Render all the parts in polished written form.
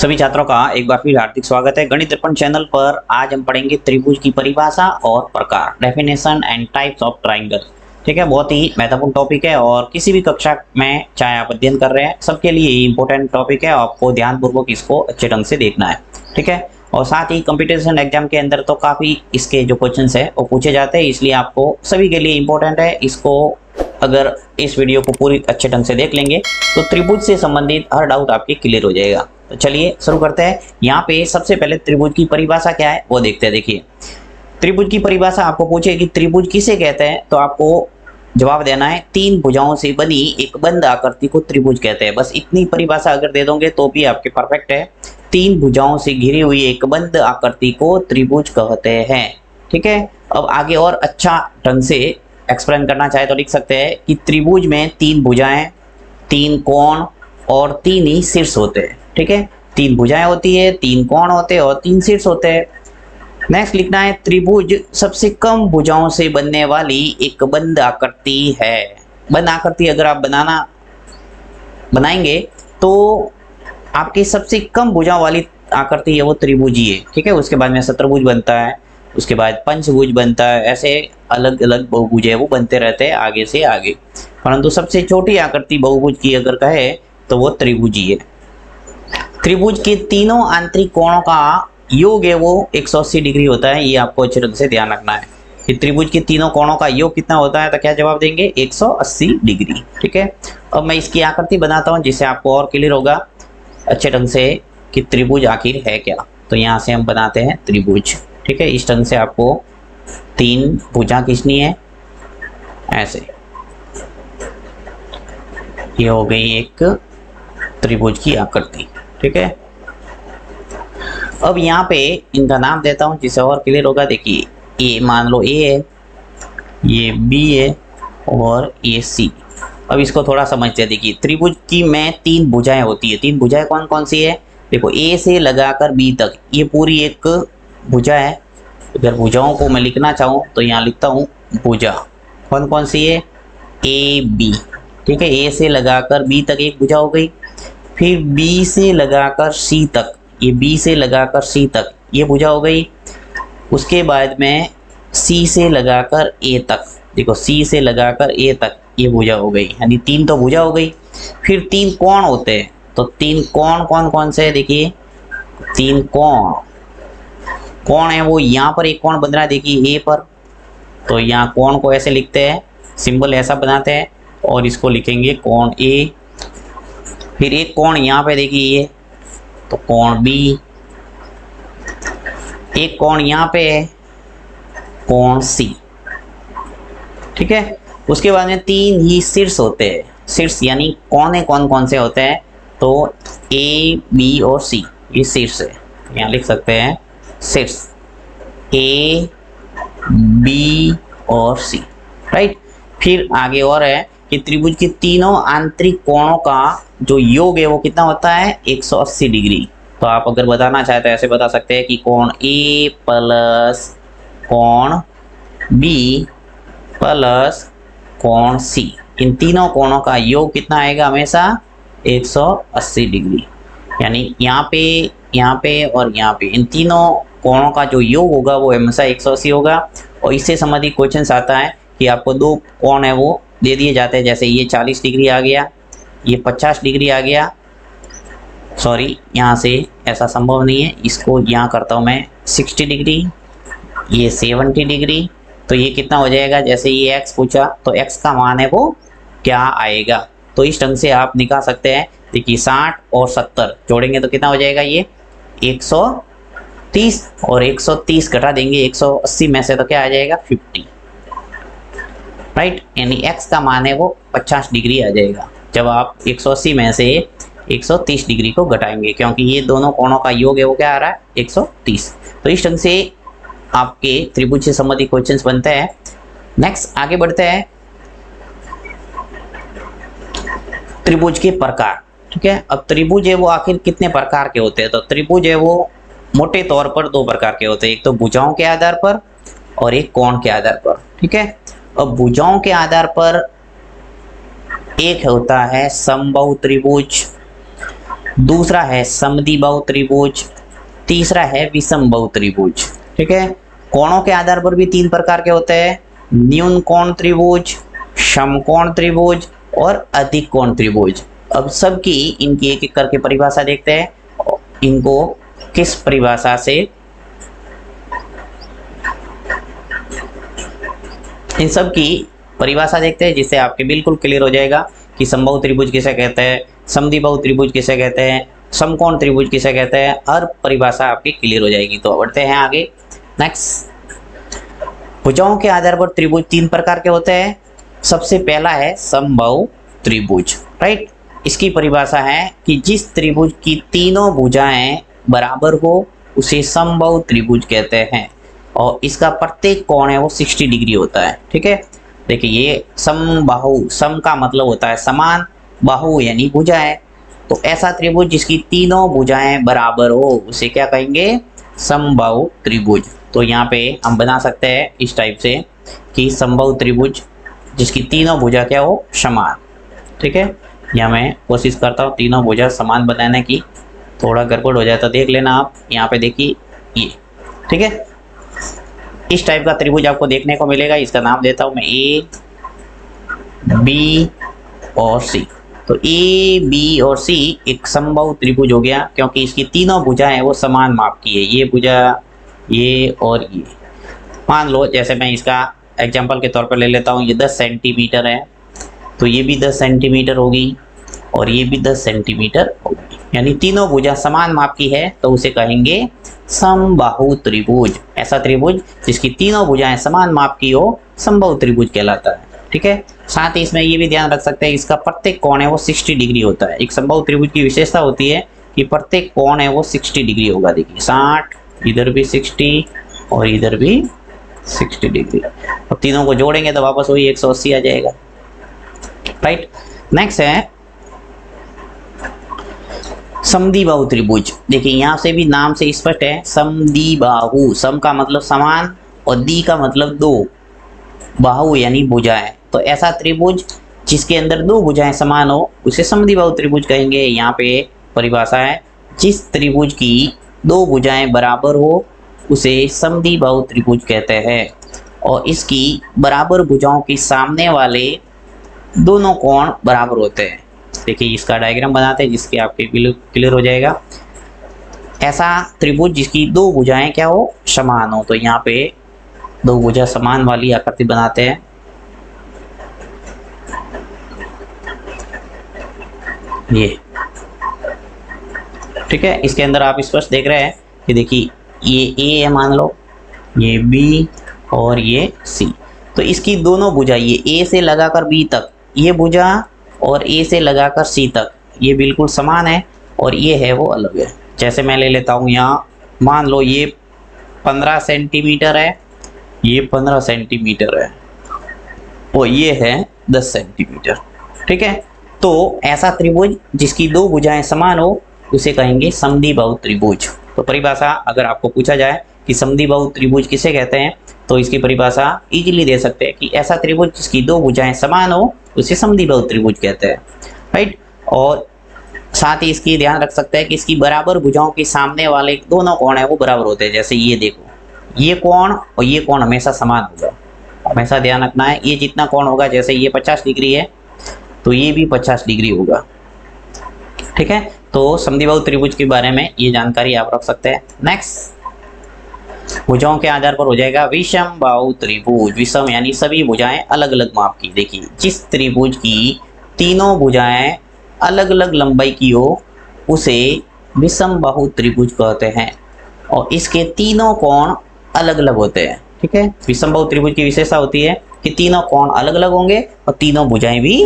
सभी छात्रों का एक बार फिर हार्दिक स्वागत है गणित दर्पण चैनल पर। आज हम पढ़ेंगे त्रिभुज की परिभाषा और प्रकार, definition and types of triangle. ठीक है, बहुत ही महत्वपूर्ण टॉपिक है और किसी भी कक्षा में चाहे आप अध्ययन कर रहे हैं सबके लिए इंपॉर्टेंट टॉपिक है। आपको ध्यानपूर्वक इसको अच्छे ढंग से देखना है। ठीक है, और साथ ही कंपटीशन एग्जाम के अंदर तो काफ़ी इसके जो क्वेश्चंस है वो पूछे जाते हैं, इसलिए आपको सभी के लिए इंपॉर्टेंट है। इसको अगर इस वीडियो को पूरी अच्छे ढंग से देख लेंगे तो त्रिभुज से संबंधित हर डाउट आपके क्लियर हो जाएगा। तो चलिए शुरू करते हैं। यहाँ पे सबसे पहले त्रिभुज की परिभाषा क्या है वो देखते हैं। देखिए, त्रिभुज की परिभाषा आपको पूछे कि त्रिभुज किसे कहते हैं, तो आपको जवाब देना है तीन भुजाओं से बनी एक बंद आकृति को त्रिभुज कहते हैं। बस इतनी परिभाषा अगर दे दोगे तो भी आपके परफेक्ट है। तीन भुजाओं से घिरी हुई एक बंद आकृति को त्रिभुज कहते हैं। ठीक है, अब आगे और अच्छा ढंग से एक्सप्लेन करना चाहे तो लिख सकते हैं कि त्रिभुज में तीन भुजाएं, तीन कोण और तीन ही शीर्ष होते हैं। ठीक है, तीन भुजाएं होती है, तीन कोण होते हैं और तीन शीर्ष होते हैं। नेक्स्ट लिखना है त्रिभुज सबसे कम भुजाओं से बनने वाली एक बंद आकृति है। बंद आकृति अगर आप बनाएंगे तो आपकी सबसे कम भुजाओं वाली आकृति है वो त्रिभुज ही है। ठीक है, उसके बाद में चतुर्भुज बनता है, उसके बाद पंचभुज बनता है, ऐसे अलग अलग बहुभुज है वो बनते रहते हैं आगे से आगे। परंतु सबसे छोटी आकृति बहुभुज की अगर कहे तो वो त्रिभुज ही है। त्रिभुज के तीनों आंतरिक कोणों का योग है वो 180 डिग्री होता है। ये आपको अच्छे ढंग से ध्यान रखना है कि त्रिभुज के तीनों कोणों का योग कितना होता है, तो क्या जवाब देंगे 180 डिग्री। ठीक है, अब मैं इसकी आकृति बनाता हूँ जिससे आपको और क्लियर होगा अच्छे ढंग से कि त्रिभुज आखिर है क्या। तो यहाँ से हम बनाते हैं त्रिभुज। ठीक है, इस ढंग से आपको तीन भुजा खींचनी है ऐसे। ये हो गई एक त्रिभुज की आकृति। ठीक है, अब यहाँ पे इनका नाम देता हूँ जिससे और क्लियर होगा। देखिए, ये मान लो ए है, ये बी है और ये सी। अब इसको थोड़ा समझते हैं। देखिए, त्रिभुज की में तीन भुजाएं होती है। तीन भुजाएं कौन कौन सी है? देखो, ए से लगाकर बी तक ये पूरी एक भुजा है। अगर भुजाओं को मैं लिखना चाहूँ तो यहाँ लिखता हूँ भुजा। कौन कौन सी है? A B. ठीक है, ए से लगाकर बी तक एक भुजा हो गई, फिर बी से लगाकर सी तक, ये बी से लगाकर सी तक ये भुजा हो गई। उसके बाद में सी से लगाकर ए तक, देखो सी से लगाकर ए तक ये भुजा हो गई, यानी तीन तो भुजा हो गई। फिर तीन कोण होते हैं, तो तीन कोण कौन कौन से है? देखिए, तीन कोण है वो यहाँ पर एक कोण बन रहा है, देखिए ए पर। तो यहाँ कोण को ऐसे लिखते हैं, सिंबल ऐसा बनाते हैं और इसको लिखेंगे कोण ए। फिर एक कोण यहाँ पे देखिए ये, तो कोण बी। एक कोण यहाँ पे है, कोण सी। ठीक है, उसके बाद में तीन ही शीर्ष होते हैं। शीर्ष यानी कोने कौन कौन से होते हैं? तो ए बी और सी ये शीर्ष है। यहाँ लिख सकते हैं शीर्ष ए बी और सी। राइट, फिर आगे और है कि त्रिभुज के तीनों आंतरिक कोणों का जो योग है वो कितना होता है? 180 डिग्री। तो आप अगर बताना चाहते हैं ऐसे बता सकते हैं कि कोण ए प्लस कोण बी प्लस कोण सी, इन तीनों कोणों का योग कितना आएगा? हमेशा 180 डिग्री। यानी यहाँ पे और यहाँ पे इन तीनों कोणों का जो योग होगा वो हमेशा 180 होगा। और इससे संबंधित क्वेश्चन आता है कि आपको दो कोण है वो दे दिए जाते हैं, जैसे ये 40 डिग्री आ गया, ये 50 डिग्री आ गया। सॉरी, यहाँ से ऐसा संभव नहीं है, इसको यहाँ करता हूँ मैं 60 डिग्री, ये 70 डिग्री। तो ये कितना हो जाएगा? जैसे ये x पूछा तो x का मान है वो क्या आएगा? तो इस ढंग से आप निकाल सकते हैं। देखिए, 60 और 70 जोड़ेंगे तो कितना हो जाएगा? ये 130 और 130 घटा देंगे 180 में से तो क्या आ जाएगा? 50। राइट, यानी x का मान है वो 50 डिग्री आ जाएगा जब आप 180 में से 130 डिग्री को घटाएंगे, क्योंकि ये दोनों कोणों का योग है वो क्या आ रहा है? 130। तो इस ढंग से आपके त्रिभुज से संबंधित क्वेश्चंस बनते हैं। नेक्स्ट आगे बढ़ते हैं, त्रिभुज के प्रकार। ठीक है, अब त्रिभुज है वो आखिर कितने प्रकार के होते हैं? तो त्रिभुज है वो मोटे तौर पर दो प्रकार के होते हैं, एक तो भुजाओं के आधार पर और एक कोण के आधार पर। ठीक है, अब भुजाओं के आधार पर एक होता है समबाहु त्रिभुज, दूसरा है समद्विबाहु त्रिभुज, तीसरा है विषमबाहु त्रिभुज। ठीक है, कोणों के आधार पर भी तीन प्रकार के होते हैं, न्यून कोण त्रिभुज, समकोण त्रिभुज और अधिक कोण त्रिभुज। अब सबकी इनकी एक एक करके परिभाषा देखते हैं, इनको किस परिभाषा से, इन सब की परिभाषा देखते हैं जिससे आपके बिल्कुल क्लियर हो जाएगा कि समबाहु त्रिभुज किसे कहते हैं, समद्विबाहु त्रिभुज किसे कहते हैं, समकोण त्रिभुज किसे कहते हैं, हर परिभाषा आपकी क्लियर हो जाएगी। तो बढ़ते हैं आगे। नेक्स्ट, भुजाओं के आधार पर त्रिभुज तीन प्रकार के होते हैं। सबसे पहला है समबाहु त्रिभुज, राइट। इसकी परिभाषा है कि जिस त्रिभुज की तीनों भुजाएं बराबर हो उसे समबाहु त्रिभुज कहते हैं और इसका प्रत्येक कोण है वो 60 डिग्री होता है। ठीक है, देखिए ये समबाहु, सम का मतलब होता है समान, बाहु यानी भुजाएं, तो ऐसा त्रिभुज जिसकी तीनों भुजाएं बराबर हो उसे क्या कहेंगे, समबाहु त्रिभुज। तो यहाँ पे हम बना सकते हैं इस टाइप से कि समबाहु त्रिभुज जिसकी तीनों भुजा क्या हो, समान। ठीक है, यहाँ मैं कोशिश करता हूँ तीनों भुजा समान बनाने की, थोड़ा गड़बड़ हो जाए तो देख लेना आप। यहाँ पे देखिए ये, ठीक है, इस टाइप का त्रिभुज आपको देखने को मिलेगा। इसका नाम देता हूँ मैं ए, बी और सी। तो ए, बी और सी एक समबाहु त्रिभुज हो गया क्योंकि इसकी तीनों भुजाएं वो समान माप की है, ये भुजा, ये और ये। मान लो जैसे मैं इसका एग्जांपल के तौर पर ले लेता हूँ, ये 10 सेंटीमीटर है तो ये भी 10 सेंटीमीटर होगी और ये भी 10 सेंटीमीटर होगी, यानी तीनों भुजा समान माप की है तो उसे कहेंगे समबाहु त्रिभुज। ऐसा त्रिभुज जिसकी तीनों भुजाएं समान माप की हो समबाहु त्रिभुज कहलाता है। ठीक है, साथ ही इसमें ये भी ध्यान रख सकते हैं इसका प्रत्येक कोण है वो 60 डिग्री होता है। एक समबाहु त्रिभुज की विशेषता होती है कि प्रत्येक कोण है वो 60 डिग्री होगा। देखिए 60, इधर भी 60 और इधर भी 60 डिग्री, और तीनों को जोड़ेंगे तो वापस वही 180 आ जाएगा, राइट। नेक्स्ट है समद्विबाहु त्रिभुज। देखिए यहाँ से भी नाम से स्पष्ट है, समद्विबाहु, सम का मतलब समान और दी का मतलब दो, बाहु यानी भुजाएं। तो ऐसा त्रिभुज जिसके अंदर दो भुजाएं समान हो उसे समद्विबाहु त्रिभुज कहेंगे। यहाँ पे परिभाषा है, जिस त्रिभुज की दो भुजाएं बराबर हो उसे समद्विबाहु त्रिभुज कहते हैं और इसकी बराबर भुजाओं के सामने वाले दोनों कोण बराबर होते हैं। देखिए इसका डायग्राम बनाते हैं जिसके आपके क्लियर हो जाएगा। ऐसा त्रिभुज जिसकी दो भुजाएं क्या हो, समान हो, तो यहाँ पे दो भुजा समान वाली आकृति बनाते हैं। ये ठीक है, इसके अंदर आप स्पष्ट देख रहे हैं कि देखिए ये ए है मान लो, ये बी और ये सी। तो इसकी दोनों भुजा, ये ए से लगाकर बी तक ये भुजा और ए से लगाकर सी तक ये बिल्कुल समान है और ये है वो अलग है। जैसे मैं ले लेता हूँ यहाँ, मान लो ये 15 सेंटीमीटर है, ये 15 सेंटीमीटर है और ये है 10 सेंटीमीटर। ठीक है, तो ऐसा त्रिभुज जिसकी दो भुजाएं समान हो उसे कहेंगे समद्विबाहु त्रिभुज। तो परिभाषा अगर आपको पूछा जाए कि समद्विबाहु त्रिभुज किसे कहते हैं तो इसकी परिभाषा इजीली दे सकते हैं कि ऐसा त्रिभुज जिसकी दो भुजाएं समान हो उसे समद्विबाहु त्रिभुज कहते हैं, राइट। और साथ ही इसकी ध्यान रख सकते हैं कि इसकी बराबर भुजाओं के सामने वाले दोनों कोण है वो बराबर होते हैं। जैसे ये देखो, ये कोण और ये कोण हमेशा समान होगा, हमेशा ध्यान रखना है। ये जितना कोण होगा, जैसे ये 50 डिग्री है तो ये भी 50 डिग्री होगा। ठीक है, तो समद्विबाहु त्रिभुज के बारे में ये जानकारी आप रख सकते हैं। नेक्स्ट, भुजाओं के आधार पर हो जाएगा विषमबाहु त्रिभुज। विषम यानी सभी भुजाएं अलग अलग माप की। देखिए जिस त्रिभुज की तीनों भुजाएं अलग अलग लंबाई की हो उसे विषमबाहु त्रिभुज कहते हैं और इसके तीनों कोण अलग अलग होते हैं। ठीक है, विषमबाहु त्रिभुज की विशेषता होती है कि तीनों कोण अलग अलग होंगे और तीनों भुजाएं भी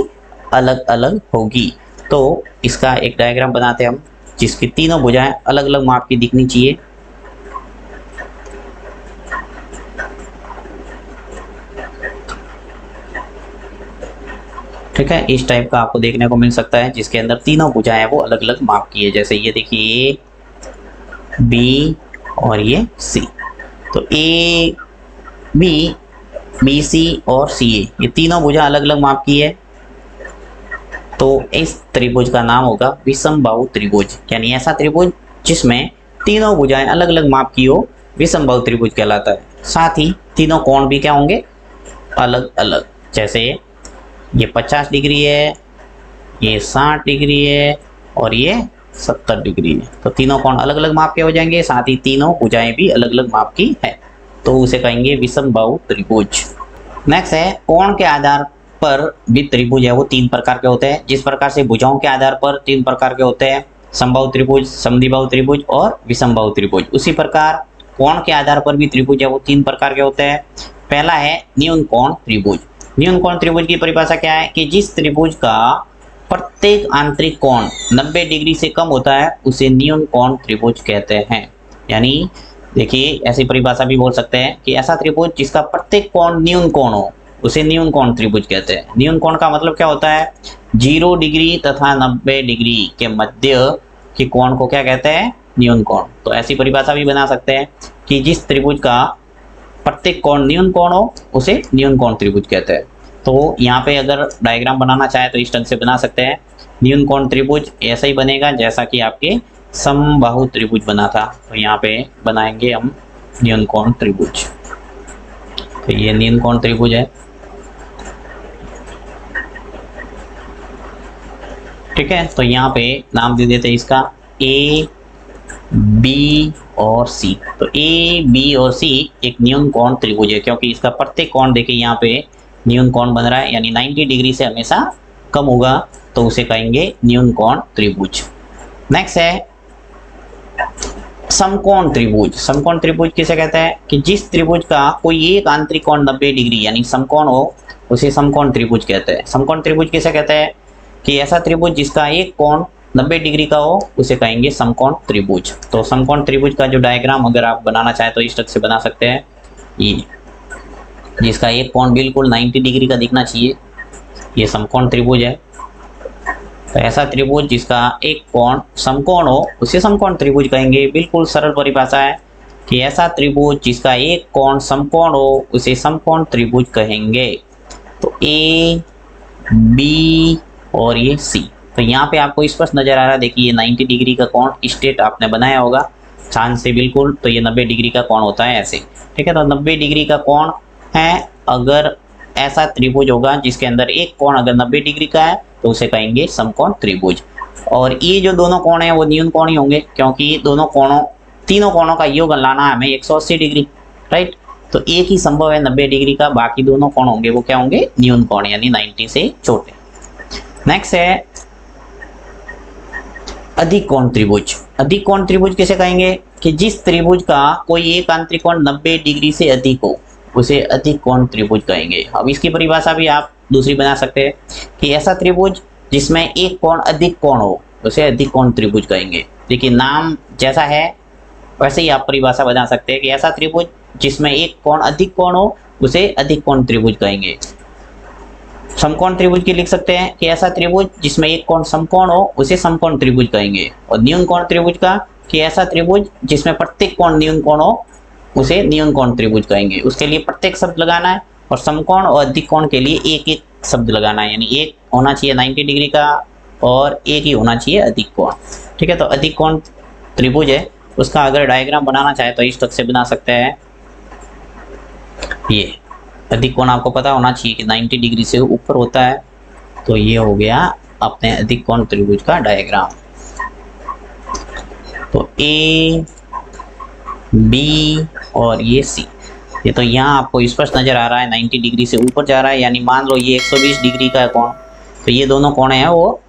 अलग अलग होगी। तो इसका एक डायग्राम बनाते हैं हम, जिसकी तीनों भुजाएं अलग अलग माप की दिखनी चाहिए। ठीक है, इस टाइप का आपको देखने को मिल सकता है जिसके अंदर तीनों भुजाएं वो अलग अलग माप की है। जैसे ये देखिए ए, बी और ये सी। तो ए, बी सी और सी, ये तीनों भुजा अलग अलग माप की है। तो इस त्रिभुज का नाम होगा विषमबाहु त्रिभुज, यानी ऐसा त्रिभुज जिसमें तीनों भुजाएं अलग अलग माप की हो, विषमबाहु त्रिभुज कहलाता है। साथ ही तीनों कोण भी क्या होंगे, अलग अलग। जैसे ये 50 डिग्री है, ये 60 डिग्री है और ये 70 डिग्री है। तो तीनों कोण अलग अलग माप के हो जाएंगे, साथ ही तीनों भुजाएं भी अलग अलग माप की है, तो उसे कहेंगे विषमबाहु त्रिभुज। नेक्स्ट है कोण के आधार पर भी त्रिभुज है वो 3 प्रकार के होते हैं। जिस प्रकार से भुजाओं के आधार पर 3 प्रकार के होते हैं, समबाहु त्रिभुज, समद्विबाहु त्रिभुज और विषमबाहु त्रिभुज, उसी प्रकार कोण के आधार पर भी त्रिभुज है वो 3 प्रकार के होते हैं। पहला है न्यून कोण त्रिभुज। न्यून कोण त्रिभुज की परिभाषा क्या है कि जिस त्रिभुज का प्रत्येक आंतरिक कोण 90 डिग्री से कम होता है उसे न्यून कोण त्रिभुज कहते हैं। यानी देखिए ऐसी परिभाषा भी बोल सकते हैं कि ऐसा त्रिभुज जिसका प्रत्येक कोण न्यून कोण हो उसे न्यून कोण त्रिभुज कहते हैं। न्यून कोण का मतलब क्या होता है, 0 डिग्री तथा 90 डिग्री के मध्य के कोण को क्या कहते हैं, न्यून कोण। तो ऐसी परिभाषा भी बना सकते हैं कि जिस त्रिभुज का प्रत्येक कोण न्यून कोण हो उसे न्यून कोण त्रिभुज कहते हैं। तो यहाँ पे अगर डायग्राम बनाना चाहे तो इस ढंग से बना सकते हैं। न्यून कोण त्रिभुज ऐसा ही बनेगा जैसा कि आपके समबाहु त्रिभुज बना था। तो यहाँ पे बनाएंगे हम न्यून कोण त्रिभुज। तो ये न्यून कोण त्रिभुज है, ठीक है। तो यहाँ पे नाम दे देते हैं इसका ए, बी और सी। तो ए, बी और सी एक न्यून कोण त्रिभुज है क्योंकि इसका प्रत्येक कोण देखिए यहाँ पे न्यून कोण बन रहा है, यानी 90 डिग्री से हमेशा कम होगा, तो उसे कहेंगे न्यून कोण त्रिभुज। नेक्स्ट है समकोण त्रिभुज। समकोण त्रिभुज किसे कहते हैं कि जिस त्रिभुज का कोई एक आंतरिक कोण 90 डिग्री यानी समकोण हो उसे समकोण त्रिभुज कहते हैं। समकोण त्रिभुज किसे कहते हैं कि ऐसा त्रिभुज जिसका एक कोण 90 डिग्री का हो उसे कहेंगे समकोण त्रिभुज। तो समकोण त्रिभुज का जो डायग्राम अगर आप बनाना चाहें तो इस तरह से बना सकते हैं, ये जिसका एक कोण बिल्कुल 90 डिग्री का दिखना चाहिए, ये समकोण त्रिभुज है। तो ऐसा त्रिभुज जिसका एक कोण समकोण हो उसे समकोण त्रिभुज कहेंगे। बिल्कुल सरल परिभाषा है कि ऐसा त्रिभुज जिसका एक कोण समकोण हो उसे समकोण त्रिभुज कहेंगे। तो ए, बी और ये सी। तो यहाँ पे आपको स्पष्ट नजर आ रहा है, देखिए ये 90 डिग्री का कोण स्ट्रेट आपने बनाया होगा चांद से बिल्कुल, तो ये 90 डिग्री का कोण होता है ऐसे, ठीक है। तो 90 डिग्री का कोण है, अगर ऐसा त्रिभुज होगा जिसके अंदर एक कोण अगर 90 डिग्री का है तो उसे कहेंगे समकोण त्रिभुज। और ये जो दोनों कोण हैं वो न्यून कोण ही होंगे क्योंकि तीनों कोणों का योग लाना है हमें 180 डिग्री, राइट। तो एक ही संभव है 90 डिग्री का, बाकी दोनों कोण होंगे वो क्या होंगे, न्यून कोण यानी 90 से छोटे। नेक्स्ट है अधिक कोण त्रिभुज। अधिक कोण त्रिभुज किसे कहेंगे कि जिस त्रिभुज का कोई एक आंतरिक कोण 90 डिग्री से अधिक हो उसे अधिक कोण त्रिभुज कहेंगे। अब इसकी परिभाषा भी आप दूसरी बना सकते हैं कि ऐसा त्रिभुज जिसमें एक कोण अधिक कोण हो उसे अधिक कोण त्रिभुज कहेंगे। देखिए नाम जैसा है वैसे ही आप परिभाषा बना सकते हैं कि ऐसा त्रिभुज जिसमें एक कोण अधिक कोण हो उसे अधिक कोण त्रिभुज कहेंगे। समकोण त्रिभुज की लिख सकते हैं कि ऐसा त्रिभुज जिसमें एक कोण समकोण हो उसे समकोण त्रिभुज कहेंगे। और न्यून कोण त्रिभुज का कि ऐसा त्रिभुज जिसमें प्रत्येक कोण न्यून कोण हो उसे न्यून कोण त्रिभुज कहेंगे। उसके लिए प्रत्येक शब्द लगाना है और समकोण और अधिक कोण के लिए एक एक शब्द लगाना है, यानी एक होना चाहिए 90 डिग्री का और एक ही होना चाहिए अधिक कोण, ठीक है। तो अधिक कोण त्रिभुज है, उसका अगर डायग्राम बनाना चाहे तो इस तरह से बना सकते हैं। ये अधिक कोण आपको पता होना चाहिए कि 90 डिग्री से ऊपर होता है, तो ये हो गया अपने अधिक कोण त्रिभुज का डायग्राम। तो ए, बी और ये सी, ये तो यहाँ आपको स्पष्ट नजर आ रहा है 90 डिग्री से ऊपर जा रहा है, यानी मान लो ये 120 डिग्री का कोण, तो ये दोनों कोण हैं वो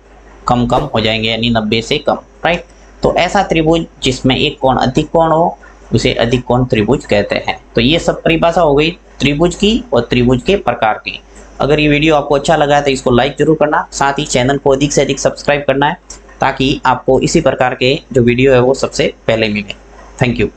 कम कम हो जाएंगे यानी 90 से कम, राइट। तो ऐसा त्रिभुज जिसमें एक कोण अधिक कोण हो उसे अधिक कोण त्रिभुज कहते हैं। तो ये सब परिभाषा हो गई त्रिभुज की और त्रिभुज के प्रकार की। अगर ये वीडियो आपको अच्छा लगा है तो इसको लाइक जरूर करना, साथ ही चैनल को अधिक से अधिक सब्सक्राइब करना है ताकि आपको इसी प्रकार के जो वीडियो है वो सबसे पहले मिले। Thank you.